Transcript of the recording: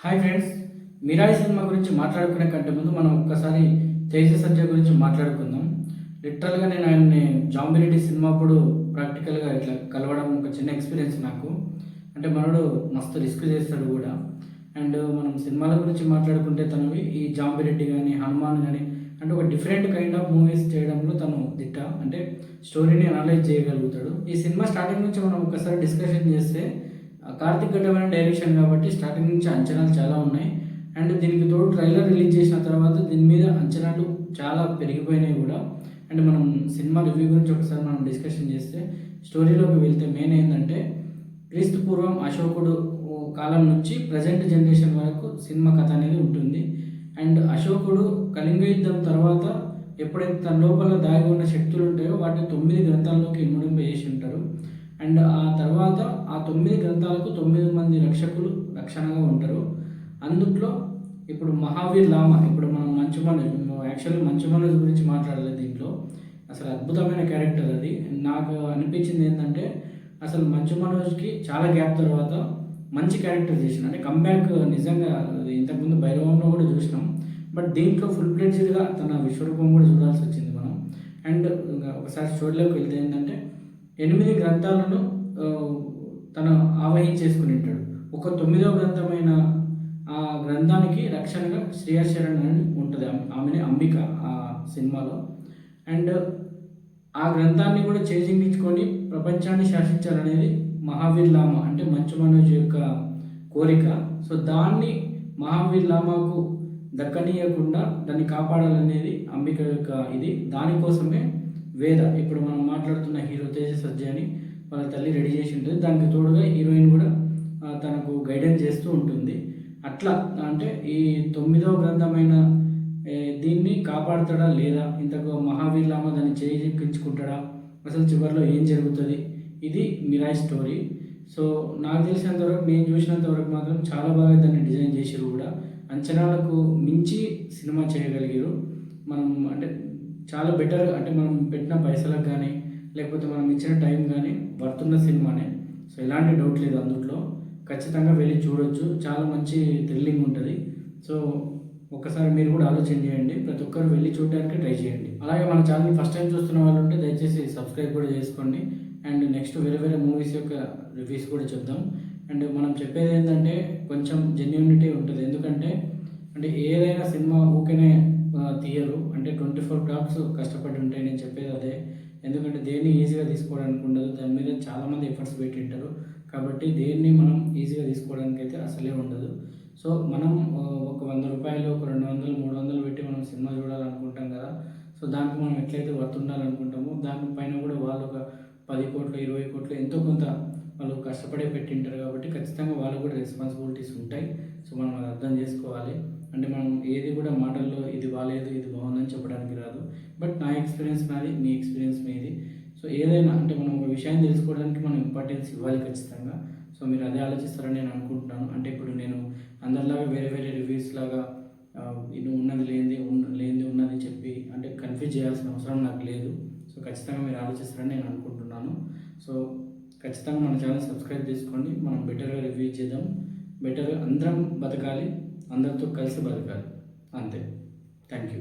Hi friends, Mirai cinema గురించి మాట్లాడుకునే కంటే ముందు మనం ఒక్కసారి తేజ సజ్జ గురించి మాట్లాడుకుందాం. లిటరల్గా నేను ఆయన్ని జాంబిరెడ్డి సినిమా అప్పుడు ప్రాక్టికల్గా ఇట్లా కలవడం ఒక చిన్న ఎక్స్పీరియన్స్ నాకు. అంటే మనోడు మస్తు రిస్క్ చేస్తాడు కూడా. అండ్ మనం సినిమాల గురించి మాట్లాడుకుంటే తనవి ఈ జాంబిరెడ్డి కానీ హనుమాన్ కానీ అంటే ఒక డిఫరెంట్ కైండ్ ఆఫ్ మూవీస్ చేయడంలో తను దిట్ట. అంటే స్టోరీని అనలైజ్ చేయగలుగుతాడు. ఈ సినిమా స్టార్టింగ్ నుంచి మనం ఒకసారి డిస్కషన్ చేస్తే కార్తిక్ ఘట్టమైన డైరెక్షన్ కాబట్టి స్టార్టింగ్ నుంచి అంచనాలు చాలా ఉన్నాయి. అండ్ దీనికి తోడు ట్రైలర్ రిలీజ్ చేసిన తర్వాత దీని మీద అంచనాలు చాలా పెరిగిపోయినాయి కూడా. అండ్ మనం సినిమా రివ్యూ గురించి ఒకసారి మనం డిస్కషన్ చేస్తే స్టోరీలోకి వెళ్తే మెయిన్ ఏంటంటే క్రీస్తు పూర్వం అశోకుడు కాలం నుంచి ప్రజెంట్ జనరేషన్ వరకు సినిమా కథ అనేది ఉంటుంది. అండ్ అశోకుడు కళింగ యుద్ధం తర్వాత ఎప్పుడైతే తన లోపల దాగి ఉన్న శక్తులు ఉంటాయో వాటిని 9 గ్రంథాల్లోకి ఇనుమడింప చేసి ఉంటారు. అండ్ ఆ తర్వాత ఆ 9 గ్రంథాలకు 9 మంది రక్షకులు రక్షణగా ఉంటారు. అందుట్లో ఇప్పుడు మహావీర్ లామా, ఇప్పుడు మనం మంచు మనోజ్, యాక్చువల్లీ మంచు మనోజ్ గురించి మాట్లాడలేదు దీంట్లో. అసలు అద్భుతమైన క్యారెక్టర్ అది. నాకు అనిపించింది ఏంటంటే అసలు మంచు మనోజ్కి చాలా గ్యాప్ తర్వాత మంచి క్యారెక్టర్ చేసిన, అంటే కంబ్యాక్ నిజంగా. ఇంతకుముందు భైరవంలో కూడా చూసినాం, బట్ దీంట్లో ఫుల్ ప్లేడ్జ్గా తన విశ్వరూపం కూడా చూడాల్సి వచ్చింది మనం. అండ్ ఒకసారి స్టోరీలోకి వెళ్తే ఏంటంటే 8 గ్రంథాలను తను ఆవహించేసుకుని ఉంటాడు. ఒక 9వ గ్రంథమైన ఆ గ్రంథానికి రక్షణగా శ్రేయా శరణ్ అని ఉంటుంది. ఆమెనే అంబిక ఆ సినిమాలో. అండ్ ఆ గ్రంథాన్ని కూడా చేజింగించుకొని ప్రపంచాన్ని శాసించాలనేది మహావీర్ లామా అంటే మంచు మనోజ్ యొక్క కోరిక. సో దాన్ని మహావీర్ లామాకు దక్కనీయకుండా దాన్ని కాపాడాలనేది అంబిక యొక్క ఇది. దానికోసమే వేద, ఇప్పుడు మనం మాట్లాడుతున్న హీరో తేజ సజ్జా అని వాళ్ళ తల్లి రెడీ చేసి ఉంటుంది. దానికి తోడుగా హీరోయిన్ కూడా తనకు గైడెన్స్ చేస్తూ ఉంటుంది. అట్లా అంటే ఈ 9వ గ్రంథమైన దీన్ని కాపాడుతాడా లేదా, ఇంతకు మహావీర్ లామా దాన్ని చేయించుకుంటాడా, అసలు చివరిలో ఏం జరుగుతుంది, ఇది మిరాయి స్టోరీ. సో నాకు తెలిసినంతవరకు, నేను చూసినంతవరకు మాత్రం చాలా బాగా దాన్ని డిజైన్ చేసారు కూడా. అంచనాలకు మించి సినిమా చేయగలిగారు. మనం అంటే చాలా బెటర్, అంటే మనం పెట్టిన పైసలకు కానీ లేకపోతే మనం ఇచ్చిన టైం కానీ వర్తున్న సినిమానే. సో ఎలాంటి డౌట్ లేదు అందులో. ఖచ్చితంగా వెళ్ళి చూడొచ్చు, చాలా మంచి థ్రిల్లింగ్ ఉంటుంది. సో ఒక్కసారి మీరు కూడా ఆలోచన చేయండి, ప్రతి ఒక్కరు వెళ్ళి చూడడానికి ట్రై చేయండి. అలాగే మన ఛానల్ ఫస్ట్ టైం చూస్తున్న వాళ్ళు ఉంటే దయచేసి సబ్స్క్రైబ్ కూడా చేసుకోండి. అండ్ నెక్స్ట్ వేరే వేరే మూవీస్ యొక్క రివ్యూస్ కూడా చెప్దాం. అండ్ మనం చెప్పేది ఏంటంటే కొంచెం జెన్యూనిటీ ఉంటుంది. ఎందుకంటే అంటే ఏదైనా సినిమా ఊకనే తీయరు, అంటే 24 క్రాఫ్ట్స్ కష్టపడి ఉంటాయి. నేను చెప్పేది అదే. ఎందుకంటే దేన్ని ఈజీగా తీసుకోవడానికి ఉండదు, దాని మీద చాలామంది ఎఫర్ట్స్ పెట్టింటారు. కాబట్టి దేన్ని మనం ఈజీగా తీసుకోవడానికి అయితే అసలే ఉండదు. సో మనం ఒక 100 రూపాయలు, ఒక 200, 300 పెట్టి మనం సినిమా చూడాలనుకుంటాం కదా. సో దానికి మనం ఎట్లయితే వర్త్ ఉండాలనుకుంటామో దానిపైన కూడా వాళ్ళు ఒక 10 కోట్లు, 20 కోట్లు ఎంతో కొంత వాళ్ళు కష్టపడే పెట్టింటారు. కాబట్టి ఖచ్చితంగా వాళ్ళు కూడా రెస్పాన్సిబిలిటీస్ ఉంటాయి. సో మనం అది అర్థం చేసుకోవాలి. అంటే మనం ఏది కూడా మాటల్లో ఇది బాగాలేదు, ఇది బాగుందని చెప్పడానికి రాదు. బట్ నా ఎక్స్పీరియన్స్ నాది, మీ ఎక్స్పీరియన్స్ మీది. సో ఏదైనా అంటే మనం ఒక విషయాన్ని తెలుసుకోవడానికి మనం ఇంపార్టెన్స్ ఇవ్వాలి ఖచ్చితంగా. సో మీరు అదే ఆలోచిస్తారని నేను అనుకుంటున్నాను. అంటే ఇప్పుడు నేను అందరిలాగా వేరే వేరే రివ్యూస్ లాగా ఇది ఉన్నది లేనిది ఉన్నది చెప్పి అంటే కన్ఫ్యూజ్ చేయాల్సిన అవసరం నాకు లేదు. సో ఖచ్చితంగా మీరు ఆలోచిస్తారని నేను అనుకుంటున్నాను. సో ఖచ్చితంగా మన ఛానల్ సబ్స్క్రైబ్ చేసుకోండి. మనం బెటర్గా రివ్యూ చేద్దాం, బెటర్గా అందరం బతకాలి, అందరితో కలిసి బతకాలి. అంతే. Thank you.